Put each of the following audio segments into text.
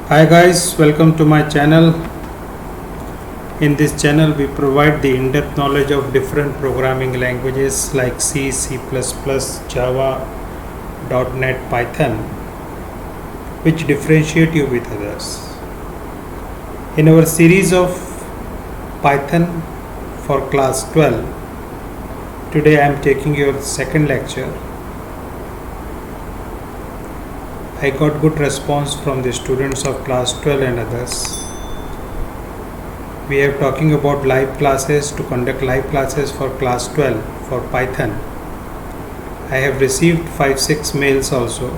Hi guys, welcome to my channel. In this channel we provide the in-depth knowledge of different programming languages like C, C++, Java, .NET, Python, which differentiate you with others. In our series of Python for class 12, today I am taking your second lecture. I got good response from the students of class 12 and others. We are talking about live classes to conduct live classes for class 12 for Python. I have received 5-6 mails also.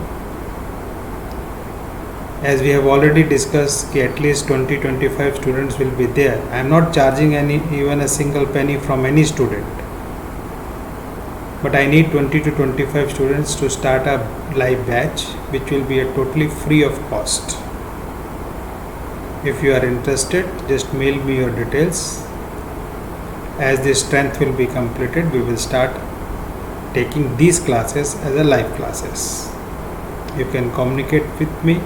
As we have already discussed, at least 20-25 students will be there. I am not charging even a single penny from any student. But I need 20 to 25 students to start a live batch, which will be totally free of cost. If you are interested, just mail me your details. As the strength will be completed, we will start taking these classes as a live classes. You can communicate with me.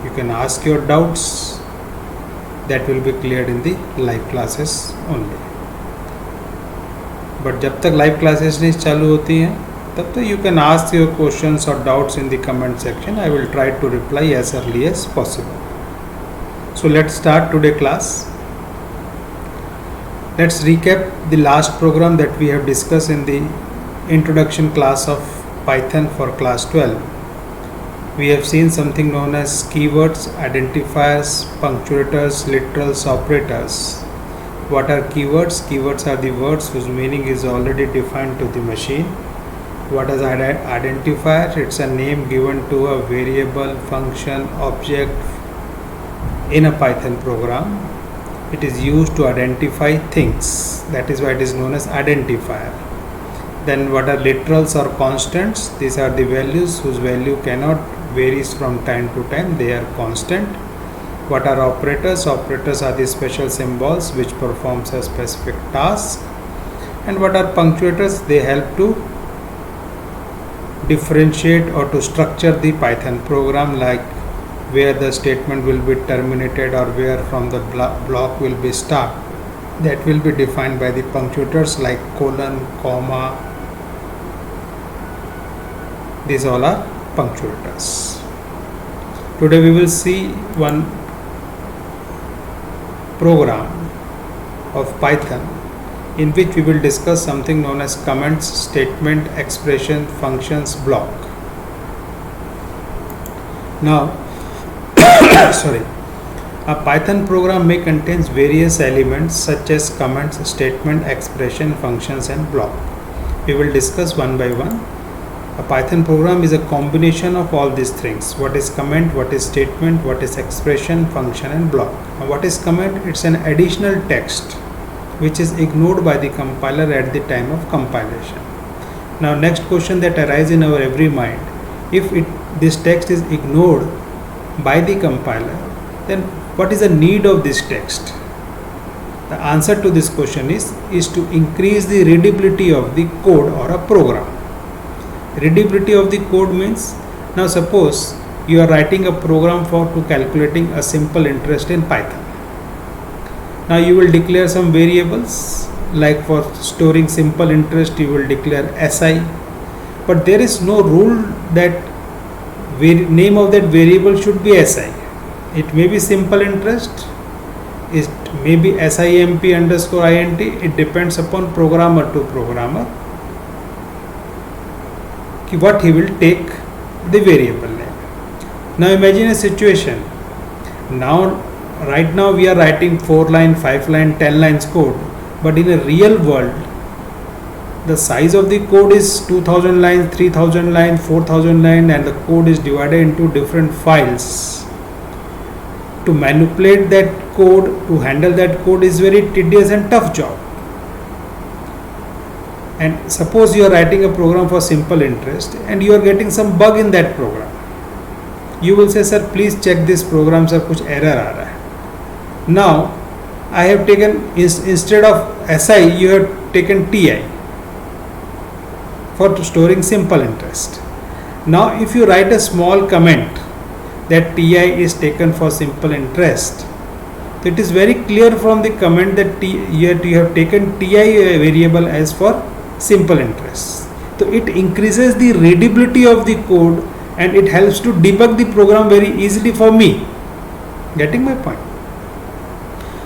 You can ask your doubts. That will be cleared in the live classes only. But जब तक live classes नहीं चालू होती हैं तब तो you can ask your questions और doubts in the comment section. I will try to reply as early as possible. So let's start today class. Let's recap the last program that we have discussed in the introduction class of Python for class 12. We have seen something known as keywords, identifiers, punctuators, literals, operators. What are keywords? Keywords are the words whose meaning is already defined to the machine. What is identifier? It's a name given to a variable, function, object in a Python program. It is used to identify things. That is why it is known as identifier. Then what are literals or constants? These are the values whose value cannot varies from time to time. They are constant. What are operators? Operators are the special symbols which performs a specific task. And what are punctuators? They help to differentiate or to structure the Python program, like where the statement will be terminated or where from the block will be start. That will be defined by the punctuators like colon, comma. These all are punctuators. Today we will see one program of Python in which we will discuss something known as comments, statement, expression, functions, block. Now, a Python program may contain various elements such as comments, statement, expression, functions and block. We will discuss one by one. A Python program is a combination of all these things. What is comment, what is statement, what is expression, function and block. Now, what is comment? It's an additional text which is ignored by the compiler at the time of compilation. Now next question that arises in our every mind, if this text is ignored by the compiler, then what is the need of this text? The answer to this question is to increase the readability of the code or a program. Readability of the code means, now suppose you are writing a program to calculating a simple interest in Python. Now you will declare some variables, like for storing simple interest you will declare SI, but there is no rule that name of that variable should be SI. It may be simple interest, it may be SIMP underscore INT. It depends upon programmer to programmer what he will take the variable name. Now imagine a situation. Right now we are writing 4-line, 5-line, 10 lines code, but in a real world the size of the code is 2000 lines, 3000 lines, 4000 lines, and the code is divided into different files. To manipulate that code, to handle that code is very tedious and tough job. And suppose you are writing a program for simple interest and you are getting some bug in that program. You will say, sir, please check this program, sir, कुछ error आ रहा है. Now, I have taken, instead of SI, you have taken TI for storing simple interest. Now if you write a small comment that Ti is taken for simple interest. So it is very clear from the comment that you have taken Ti variable as for simple interest. So it increases the readability of the code and it helps to debug the program very easily for me. Getting my point?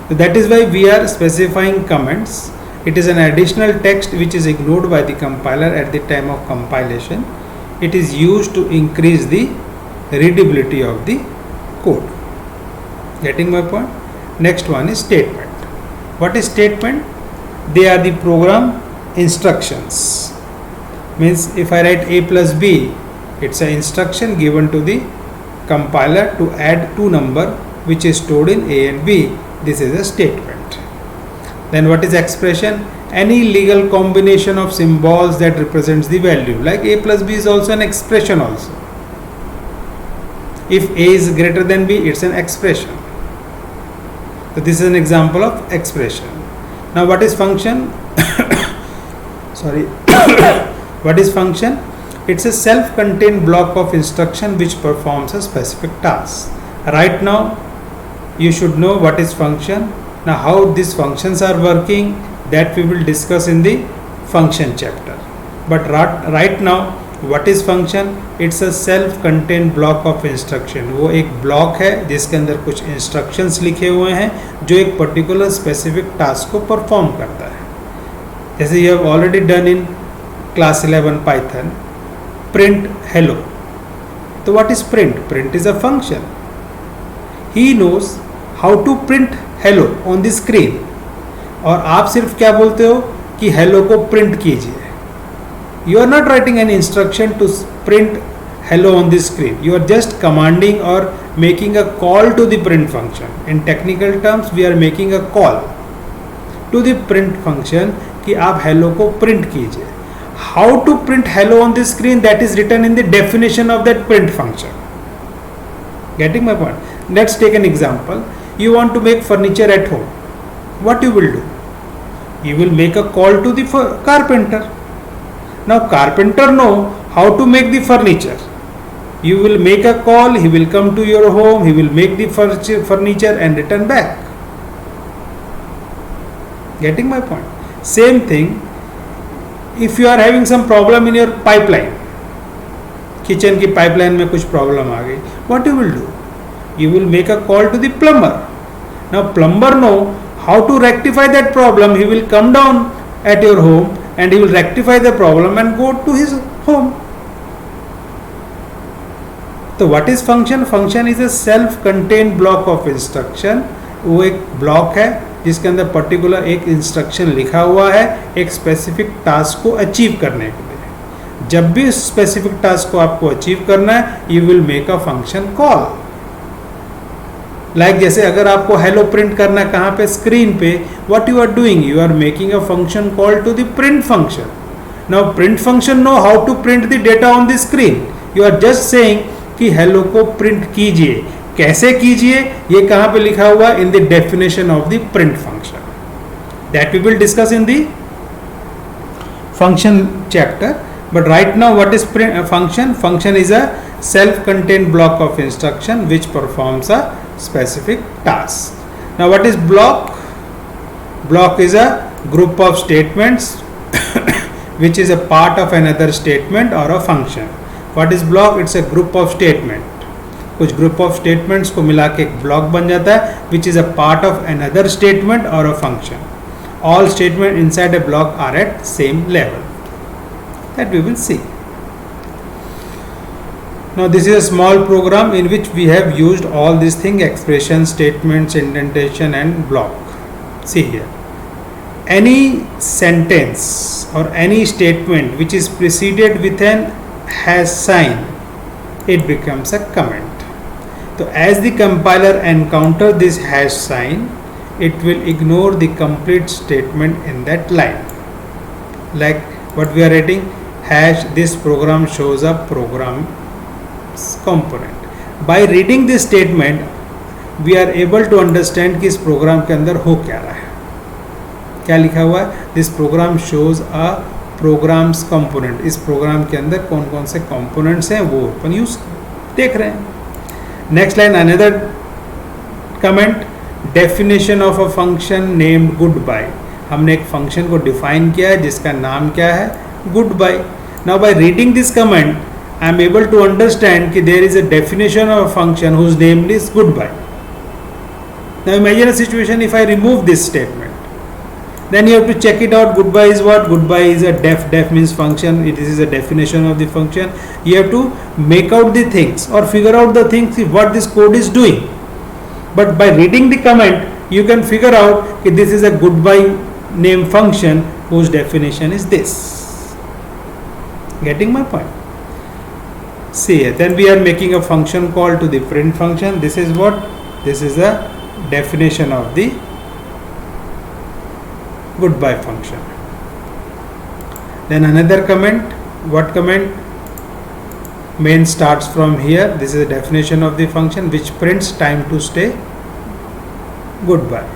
So that is why we are specifying comments. It is an additional text which is ignored by the compiler at the time of compilation. It is used to increase the readability of the code. Getting my point? Next one is statement. What is statement? They are the program instructions. Means if I write a plus b, it's an instruction given to the compiler to add two number which is stored in a and b. This is a statement. Then what is expression? Any legal combination of symbols that represents the value. Like a plus b is also an expression also. If a is greater than b, it's an expression. So this is an example of expression. Now what is function? Sorry. What is function? It's a self-contained block of instruction which performs a specific task. Right now you should know what is function. Now how these functions are working, that we will discuss in the function chapter. But right now what is function? It's a self-contained block of instruction. वो एक block है जिसके अंदर कुछ instructions लिखे हुए हैं जो एक पर्टिकुलर स्पेसिफिक टास्क को परफॉर्म करता है. जैसे you have already done in class 11 Python, print hello. तो what is print? Print is a function. He knows how to print hello on the screen. और आप सिर्फ क्या बोलते हो कि hello को print कीजिए. You are not writing an instruction to print hello on the screen. You are just commanding or making a call to the print function. In technical terms, we are making a call to the print function कि आप hello को print कीजिए. How to print hello on the screen, that is written in the definition of that print function. Getting my point? Let's take an example. You want to make furniture at home. What you will do? You will make a call to the carpenter. Now carpenter know how to make the furniture. You will make a call, he will come to your home, he will make the furniture and return back. Getting my point? Same thing, if you are having some problem in your pipeline, kitchen की pipeline में कुछ problem आ गई, what you will do? You will make a call to the plumber. Now plumber know how to rectify that problem. He will come down at your home and he will rectify the problem and go to his home. So what is function? Function is a self-contained block of instruction. वो एक block है जिसके अंदर particular एक instruction लिखा हुआ है एक स्पेसिफिक टास्क को अचीव करने के लिए. जब भी उस स्पेसिफिक टास्क को आपको अचीव करना है, you will make a function call. Like जैसे अगर आपको हेलो प्रिंट करना है कहाँ पे, स्क्रीन पे, what you are doing, you are making a function call to the print function. Now print function know how to print the data on the screen. You are just saying कि hello को print कीजिए. कैसे कीजिए ये कहाँ पे लिखा हुआ, in the definition of the print function. That we will discuss in the function chapter. But right now what is function? Function is a self-contained block of instruction which performs a specific task. Now what is block? Block is a group of statements which is a part of another statement or a function. What is block? It's a group of statement. कुछ group of statements को मिला के एक block बन जाता है which is a part of another statement or a function. All statements inside a block are at same level. That we will see. Now this is a small program in which we have used all these things: expression, statements, indentation and block. See here, any sentence or any statement which is preceded with an hash sign, it becomes a comment. So as the compiler encounter this hash sign, it will ignore the complete statement in that line. Like what we are writing, hash this program shows a program component. By reading this statement, we are able to understand कि इस program के अंदर हो क्या रहा है. क्या लिखा हुआ है? This program shows a programs component. इस प्रोग्राम के अंदर कौन कौन से कंपोनेंट्स हैं वो अपन यूज देख रहे हैं. Next line, another comment, definition of a function named goodbye. हमने एक फंक्शन को डिफाइन किया है जिसका नाम क्या है, goodbye. Now by reading this comment, I am able to understand that there is a definition of a function whose name is goodbye. Now imagine a situation if I remove this statement. Then you have to check it out. Goodbye is what? Goodbye is a def means function. It is a definition of the function. You have to make out the things or figure out the things what this code is doing. But by reading the comment, you can figure out that this is a goodbye name function whose definition is this. Getting my point? See here. Then we are making a function call to the print function. This is what? This is a definition of the goodbye function. Then another comment. What comment? Main starts from here. This is a definition of the function which prints time to stay goodbye.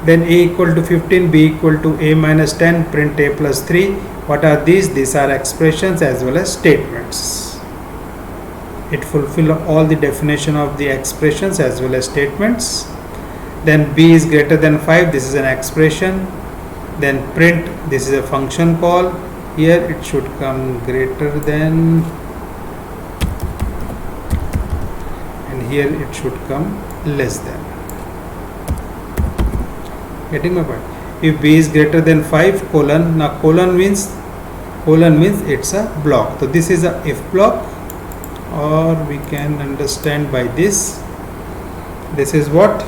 Then a equal to 15, b equal to a minus 10, print a plus 3. What are these? These are expressions as well as statements. It fulfills all the definition of the expressions as well as statements. Then b is greater than 5. This is an expression. Then print, this is a function call. Here it should come greater than, and here it should come less than. Getting my point? If b is greater than 5 colon, now colon means it's a block. So this is a if block, or we can understand by this. This is what?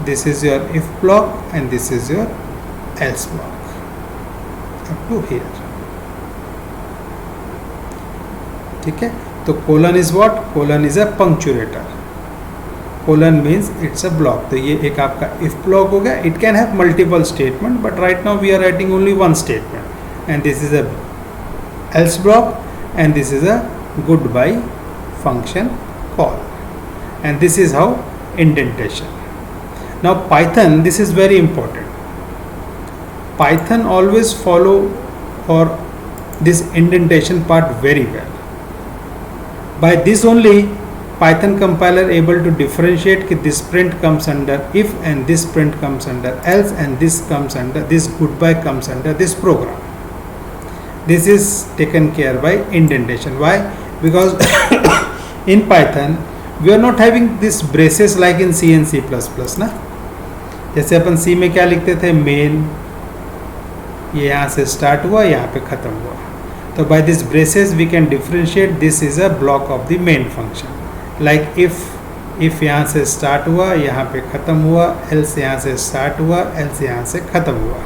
This is your if block and this is your else block up to here. ठीक है, तो colon is what? Colon is a punctuator. Colon means it's a block. तो ये एक आपका if block हो गया. It can have multiple statement, but right now we are writing only one statement. And this is a else block, and this is a goodbye function call. And this is how indentation. Now Python, this is very important. Python always follow or this indentation part very well. By this only Python compiler able to differentiate that this print comes under if and this print comes under else and this comes under this goodbye comes under this program. This is taken care by indentation. Why? Because in Python we are not having this braces like in C and C++ ना. जैसे अपन C में क्या लिखते थे, main, ये यहाँ से start हुआ, यहाँ पे ख़त्म हुआ. तो by this braces we can differentiate this is a block of the main function. Like if यहाँ से स्टार्ट हुआ, यहाँ पे ख़त्म हुआ, एल्स यहाँ से स्टार्ट हुआ, एल्स यहाँ से ख़त्म हुआ.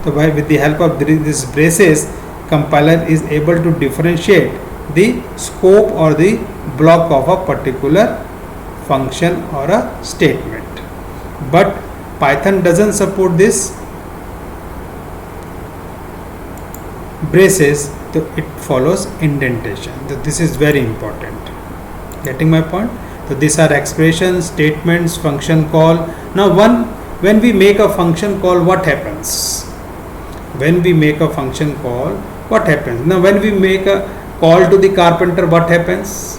तो by with the help of this braces compiler is able to differentiate the scope और the block of a particular function और a statement. But Python doesn't support this braces, so it follows indentation. So this is very important. Getting my point? So these are expressions, statements, function call. Now when we make a function call, what happens? When we make a function call, what happens? Now when we make a call to the carpenter, what happens?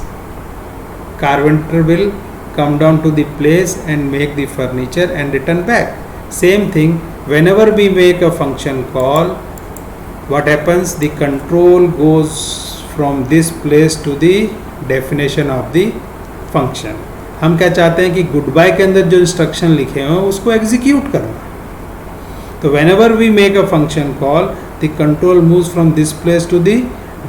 Carpenter will come down to the place and make the furniture and return back. Same thing, whenever we make a function call, what happens? The control goes from this place to the definition of the function. हम क्या चाहते हैं कि goodbye के अंदर जो instruction लिखे हैं उसको एग्जीक्यूट करना. तो whenever we make a function call, the control moves from this place to the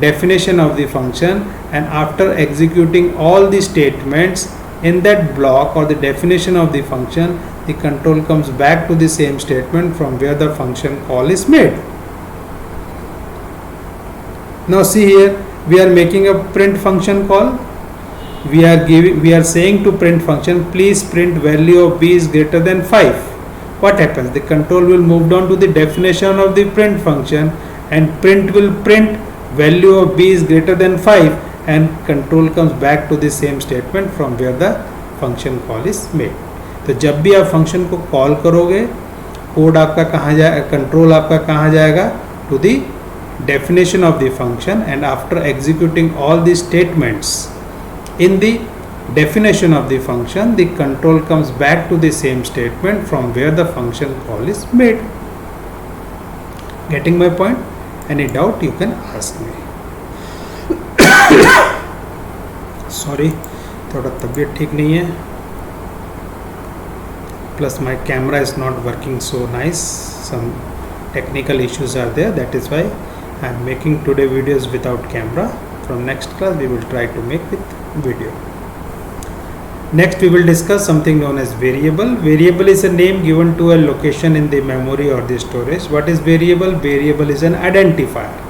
definition of the function, and after executing all the statements in that block or the definition of the function, the control comes back to the same statement from where the function call is made. Now see here, we are making a print function call. We are saying to print function, please print value of b is greater than 5. What happens? The control will move down to the definition of the print function, and print will print value of b is greater than 5, and control comes back to the same statement from where the function call is made. तो जब भी आप function को call करोगे, code आपका कहाँ जाए, control आपका कहाँ जाएगा? To the definition of the function, and after executing all the statements in the definition of the function, the control comes back to the same statement from where the function call is made. Getting my point? Any doubt you can ask me. Sorry, थोड़ा तबीयत ठीक नहीं है. Plus my camera is not working so nice. Some technical issues are there. That is why I am making today videos without camera. From next class we will try to make with video. Next we will discuss something known as variable. Variable is a name given to a location in the memory or the storage. What is variable? Variable is an identifier.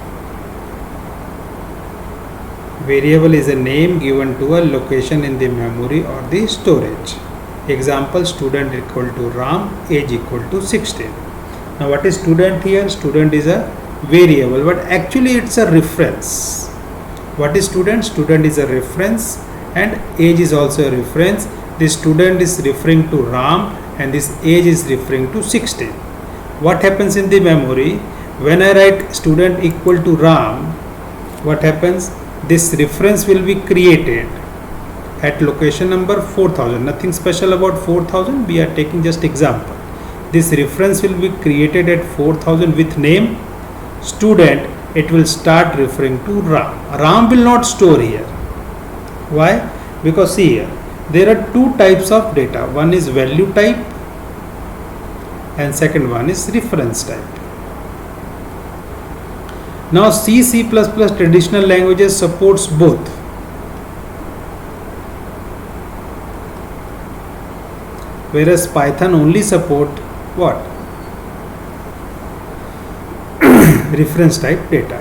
Variable is a name given to a location in the memory or the storage. Example, student equal to Ram, age equal to 16. Now what is student here? Student is a variable, but actually it's a reference. What is student? Student is a reference and age is also a reference. This student is referring to Ram and this age is referring to 16. What happens in the memory? When I write student equal to Ram, what happens? This reference will be created at location number 4000. Nothing special about 4000. We are taking just example. This reference will be created at 4000 with name student. It will start referring to Ram. Ram will not store here. Why? Because see here, there are two types of data. One is value type and second one is reference type. Now C, C++ traditional languages supports both. Whereas Python only support what? Reference type data.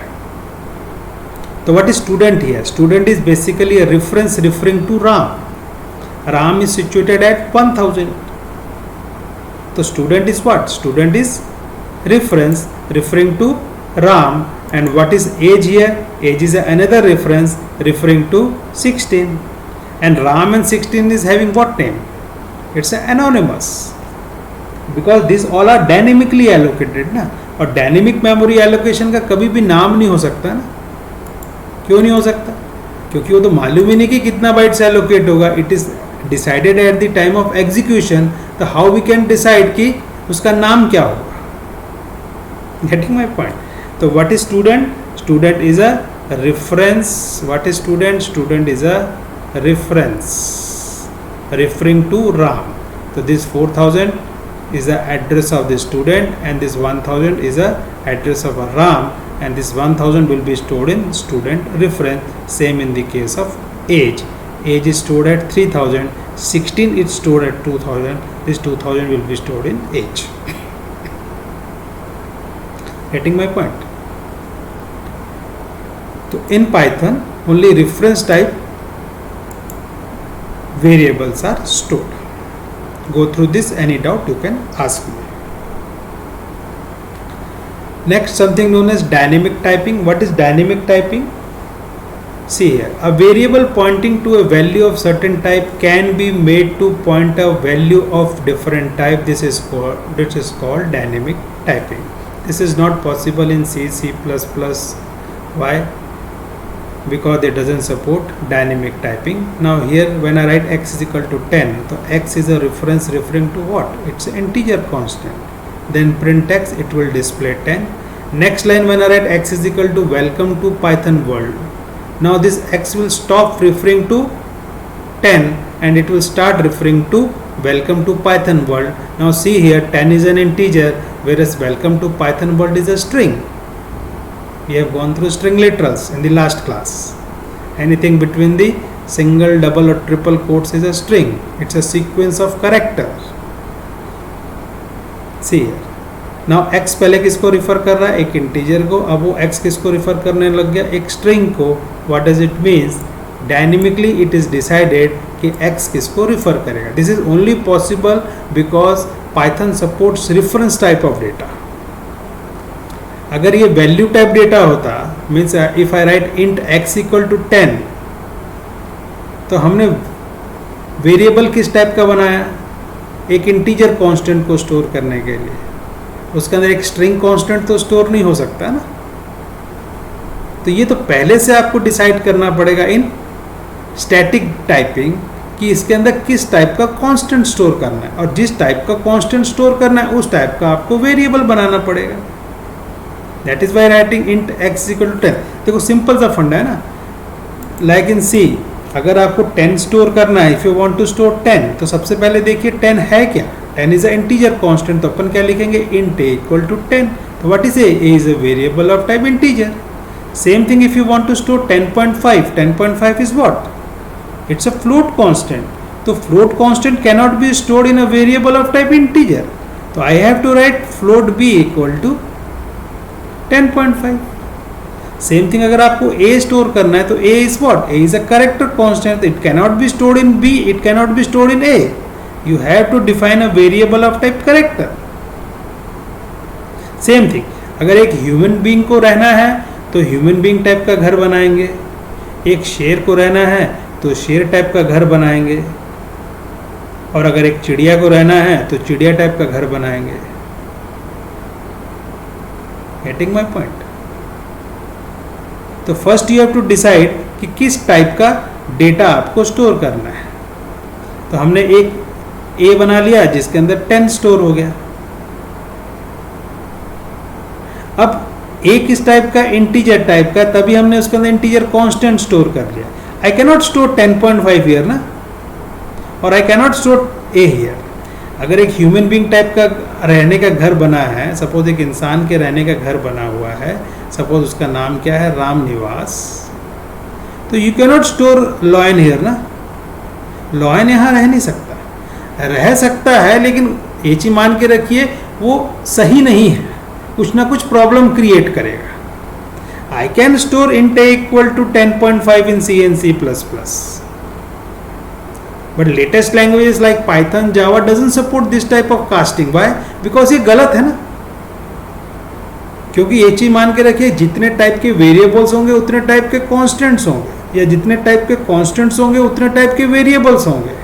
So what is student here? Student is basically a reference referring to Ram. Ram is situated at 1000. So student is what? Student is reference referring to Ram. And what is age here? Age is another reference referring to 16. And Ram and 16 is having what name? It's anonymous. Because these all are dynamically allocated ना. और dynamic memory allocation का कभी भी नाम नहीं हो सकता ना. क्यों नहीं हो सकता? क्योंकि वो तो मालूम ही नहीं कि कितना बाइट्स एलोकेट होगा. It is decided at the time of execution. तो हाउ वी कैन डिसाइड कि उसका नाम क्या होगा? Getting my point. तो what is student? Student is a reference. What is student? Student is a reference referring to Ram. So this 4000 is the address of the student and this 1000 is the address of a Ram, and this 1000 will be stored in student reference. Same in the case of age. Age is stored at 3000. 16 is stored at 2000. This 2000 will be stored in age. Getting my point? So in Python only reference type variables are stored. Go through this. Any doubt you can ask me. Next, something known as dynamic typing. What is dynamic typing? See here, a variable pointing to a value of certain type can be made to point a value of different type. This is called dynamic typing. This is not possible in C, C++. Why? Because it doesn't support dynamic typing. Now here when I write x is equal to 10, so x is a reference referring to what? It's an integer constant. Then print x, it will display 10. Next line when I write x is equal to welcome to Python world. Now this x will stop referring to 10 and it will start referring to welcome to Python world. Now see here, 10 is an integer whereas welcome to Python world is a string. We have gone through string literals in the last class. Anything between the single, double or triple quotes is a string. It's a sequence of characters. See here. Now x पहले किसको refer कर रहा है? एक integer को. अब वो x किसको रिफर करने लग गया? एक स्ट्रिंग को. What does it means? Dynamically it is decided कि x किसको रिफर करेगा. This is only possible because Python supports reference type of data. अगर ये वैल्यू टाइप डेटा होता, means if I write int x equal to 10, तो हमने variable किस type का बनाया? एक इंटीजर कांस्टेंट को स्टोर करने के लिए. उसके अंदर एक स्ट्रिंग कांस्टेंट तो स्टोर नहीं हो सकता ना. तो ये तो पहले से आपको डिसाइड करना पड़ेगा इन स्टैटिक टाइपिंग कि इसके अंदर किस टाइप का कांस्टेंट स्टोर करना है, और जिस टाइप का कांस्टेंट स्टोर करना है उस टाइप का आपको वेरिएबल बनाना पड़ेगा. That is why writing int x equal to 10. देखो सिंपल सा फंडा है ना. लाइक इन सी, अगर आपको 10 स्टोर करना है, if you want to store 10, तो सबसे पहले देखिए 10 है क्या. 10 इज अ इंटीजर कांस्टेंट, तो अपन क्या लिखेंगे, इंट a इक्वल टू 10. तो what is a is a variable of type integer. Same thing if you want to store 10.5, 10.5 is what, it's a float constant. So float constant cannot be stored in a variable of type integer. So I have to write float b equal to 10.5. Same thing अगर आपको a store करना है तो a is what? A is a character constant. It cannot be stored in b. It cannot be stored in a. You have to define a variable of type character. Same thing. अगर एक human being को रहना है तो human being type का घर बनाएंगे. एक शेर को रहना है तो शेर टाइप का घर बनाएंगे, और अगर एक चिड़िया को रहना है तो चिड़िया टाइप का घर बनाएंगे. Getting my point. तो first you have to decide कि किस टाइप का डेटा आपको स्टोर करना है. तो हमने एक ए बना लिया जिसके अंदर 10 स्टोर हो गया. अब ए किस टाइप का, इंटीजर टाइप का, तभी हमने उसके अंदर इंटीजर कांस्टेंट स्टोर कर लिया. I cannot store 10.5 here ना, और I cannot store a here. अगर एक ह्यूमन बीइंग टाइप का रहने का घर बना है, सपोज एक इंसान के रहने का घर बना हुआ है, सपोज उसका नाम क्या है, राम निवास, तो you cannot store lion here ना. लॉयन यहाँ रह नहीं सकता, रह सकता है लेकिन एक ही मान के रखिए वो सही नहीं है, कुछ ना कुछ प्रॉब्लम क्रिएट करेगा. I can store int a equal to 10.5 in C and C++. But latest languages like Python, Java doesn't support this type of casting. Why? Because ये गलत है ना. क्योंकि एक चीज मान के रखिए, जितने टाइप के वेरिएबल्स होंगे उतने टाइप के कांस्टेंट्स होंगे, या जितने टाइप के कांस्टेंट्स होंगे उतने टाइप के वेरिएबल्स होंगे.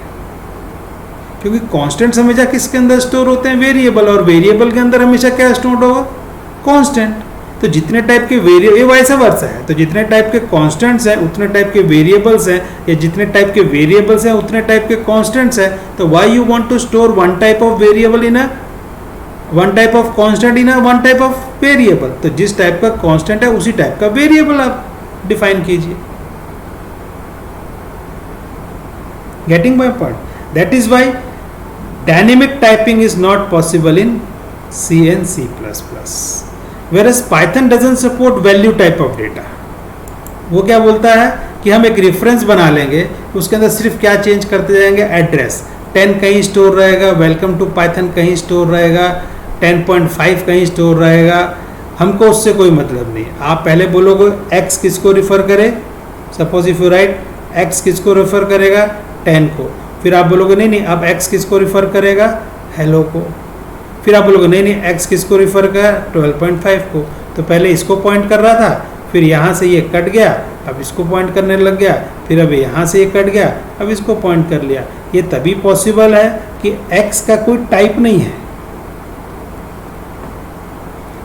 क्योंकि कांस्टेंट्स हमेशा किसके अंदर स्टोर होते हैं, वेरिएबल, और वेरिएबल के अंदर हमेशा क्या स्टोर होगा, कांस्टेंट. तो जितने टाइप के वेरिएबल, ये वैसा वर्सा है, तो जितने टाइप के कांस्टेंट्स हैं उतने टाइप के वेरिएबल्स हैं, या जितने टाइप के वेरिएबल्स हैं उतने टाइप के कांस्टेंट्स हैं. तो why you want to store one type of variable in a, one type of constant in a one type of variable. तो जिस टाइप का कांस्टेंट है उसी टाइप का वेरिएबल आप डिफाइन कीजिए. Getting my point. That is why dynamic typing is not possible in C and C++. Whereas Python doesn't support value type of data. वो क्या बोलता है कि हम एक रेफरेंस बना लेंगे, उसके अंदर सिर्फ क्या चेंज करते जाएंगे, एड्रेस. 10 कहीं स्टोर रहेगा, वेलकम टू पाइथन कहीं स्टोर रहेगा, 10.5 कहीं स्टोर रहेगा, हमको उससे कोई मतलब नहीं. आप पहले बोलोगे x किसको रिफर करे, suppose if you right x किसको रेफर करेगा, 10 को. फिर आप बोलोगे नहीं अब x किसको रिफर करेगा, हेलो को. फिर आप बोलोगे नहीं x किसको रिफर करेगा, 12.5 को. तो पहले इसको पॉइंट कर रहा था, फिर यहाँ से ये कट गया, अब इसको पॉइंट करने लग गया, फिर अब यहाँ से ये कट गया, अब इसको पॉइंट कर लिया. ये तभी पॉसिबल है कि x का कोई टाइप नहीं है,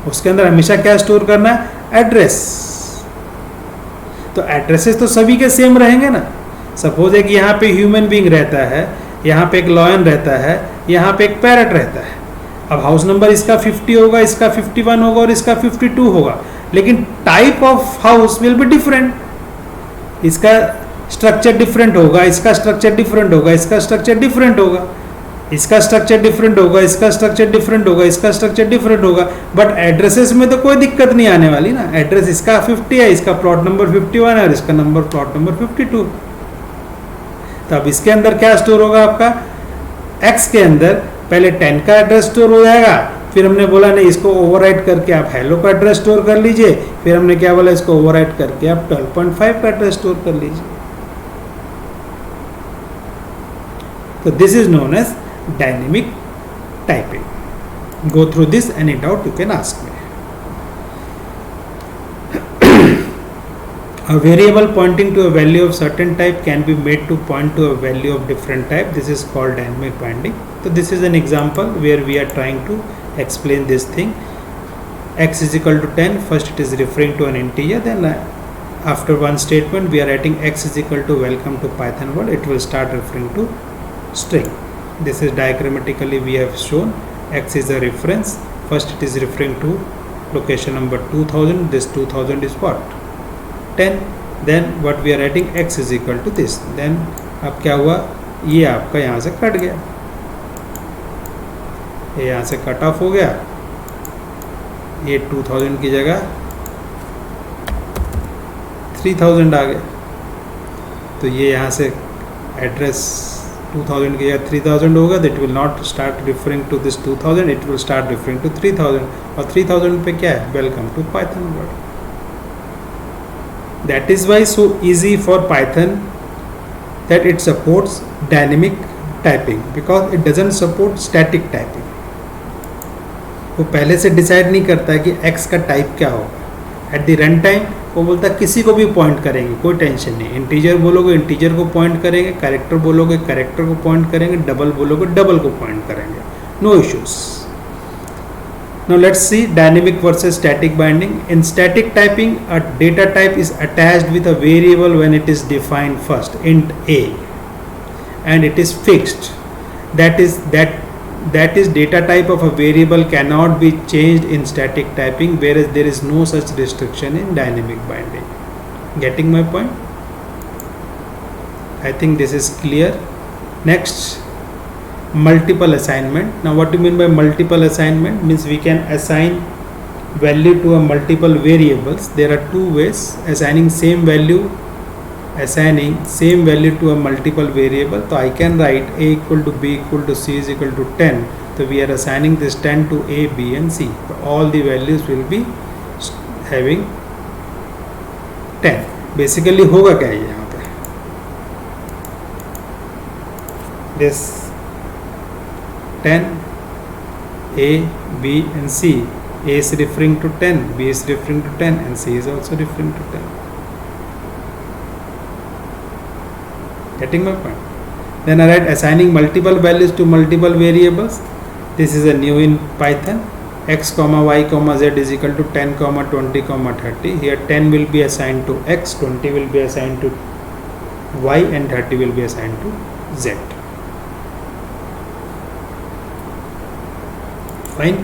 उसके अंदर हमेशा क्या स्टोर करना है, एड्रेस. तो एड्रेसेस तो सभी के सेम रहेंगे ना. सपोज है कि यहाँ पे ह्यूमन बीइंग रहता है, यहाँ पे एक लॉयन रहता है, यहाँ पे एक पैरट रहता है. अब हाउस नंबर इसका 50 होगा, इसका 51 होगा और इसका 52 होगा, लेकिन type of house will be different. इसका स्ट्रक्चर डिफरेंट होगा, इसका स्ट्रक्चर डिफरेंट होगा, इसका स्ट्रक्चर डिफरेंट होगा, इसका स्ट्रक्चर डिफरेंट होगा, इसका स्ट्रक्चर डिफरेंट होगा, इसका स्ट्रक्चर डिफरेंट होगा. बट एड्रेसेस में तो कोई दिक्कत नहीं आने वाली ना. एड्रेस इसका 50 है, इसका प्लॉट नंबर 51 है और इसका नंबर प्लॉट नंबर 52. तो अब इसके अंदर क्या स्टोर होगा, आपका x के अंदर पहले 10 का एड्रेस स्टोर हो जाएगा, फिर हमने बोला नहीं इसको ओवरराइट करके आप हेलो का एड्रेस स्टोर कर लीजिए, फिर हमने क्या बोला इसको ओवरराइट करके आप 12.5 का एड्रेस स्टोर कर लीजिए. तो this is known as dynamic typing. Go through this, any doubt you can ask me. A variable pointing to a value of certain type can be made to point to a value of different type. This is called dynamic binding. So this is an example where we are trying to explain this thing. X is equal to 10. First it is referring to an integer, then after one statement we are writing x is equal to welcome to Python world, it will start referring to string. This is diagrammatically we have shown. X is a reference. First it is referring to location number 2000. This 2000 is what? 10. Then what we are writing, x is equal to this. Then अब क्या हुआ, ये आपका यहाँ से cut गया, ये यहाँ से कट ऑफ हो गया, ये 2000 की जगह 3000 आ गया. तो ये यहाँ से एड्रेस 2000 की जगह 3000 होगा. That will not start referring to this 2000, it will start referring to 3000. और 3000 पे क्या है, welcome to Python world. That is why so easy for Python that it supports dynamic typing because it doesn't support static typing. वो पहले से decide नहीं करता है कि x का टाइप क्या होगा. एट द रन टाइम वो बोलता है किसी को भी पॉइंट करेंगे, कोई टेंशन नहीं. इंटीजर बोलोगे इंटीजर को पॉइंट करेंगे, कैरेक्टर बोलोगे कैरेक्टर को पॉइंट करेंगे, डबल बोलोगे डबल को पॉइंट करेंगे. No issues. Now let's see dynamic versus static binding. In static typing, a data type is attached with a variable when it is defined first, int a, and it is fixed. That is data type of a variable cannot be changed in static typing, whereas there is no such restriction in dynamic binding. Getting my point? I think this is clear. Next, multiple assignment. Now what do you mean by multiple assignment? Means we can assign value to a multiple variables. There are two ways: assigning same value to a multiple variable. So I can write a equal to b equal to c is equal to 10. So we are assigning this 10 to a, b and c. So all the values will be having 10. Basically होगा क्या है यहाँ पे, this 10 a, b and c. A is referring to 10, b is referring to 10 and c is also referring to 10. Getting my point? Then I write assigning multiple values to multiple variables. This is a new in Python. X comma y comma z is equal to 10 comma 20 comma 30. Here 10 will be assigned to x, 20 will be assigned to y and 30 will be assigned to z. Fine.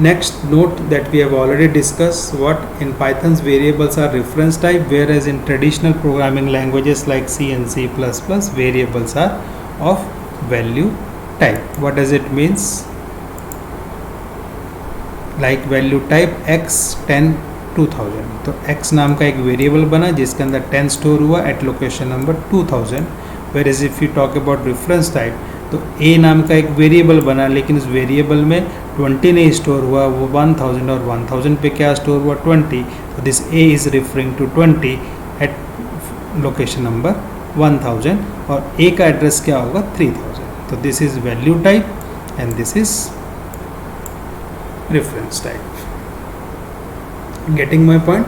Next, note that we have already discussed what in Python's variables are reference type, whereas in traditional programming languages like C and C++, variables are of value type. What does it means? Like value type x 10 2000. तो x नाम का एक variable बना जिसके अंदर 10 store हुआ at location number 2000. whereas if you talk about reference type, तो a नाम का एक वेरिएबल बना लेकिन उस वेरिएबल में 20 नहीं स्टोर हुआ, वो 1000 और 1000 पे क्या स्टोर हुआ 20. तो this a is referring to 20 at location number 1000 और a का एड्रेस क्या होगा 3000. तो this is value type and this is reference type. Getting my point?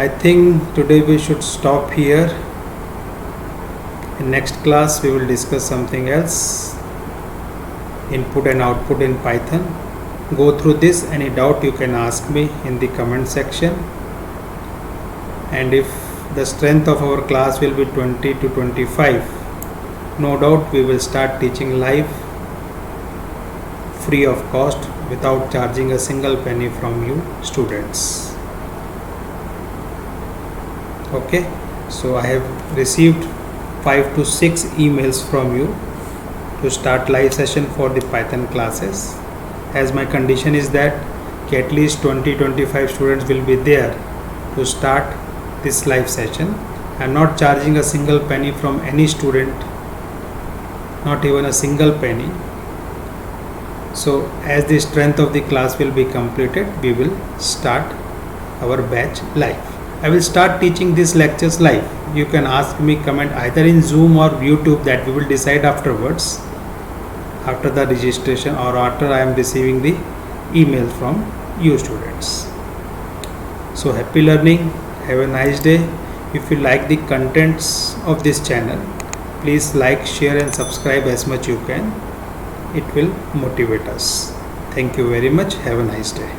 I think today we should stop here. In next class we will discuss something else, input and output in Python. Go through this. Any doubt you can ask me in the comment section. And if the strength of our class will be 20 to 25, no doubt we will start teaching live, free of cost, without charging a single penny from you students. Okay, so I have received 5 to 6 emails from you to start live session for the Python classes. As my condition is that at least 20-25 students will be there to start this live session. I am not charging a single penny from any student, not even a single penny. So as the strength of the class will be completed, we will start our batch live. I will start teaching these lectures live. You can ask me comment either in Zoom or YouTube, that we will decide afterwards, after the registration or after I am receiving the email from you students. So happy learning. Have a nice day. If you like the contents of this channel, please like, share and subscribe as much you can. It will motivate us. Thank you very much. Have a nice day.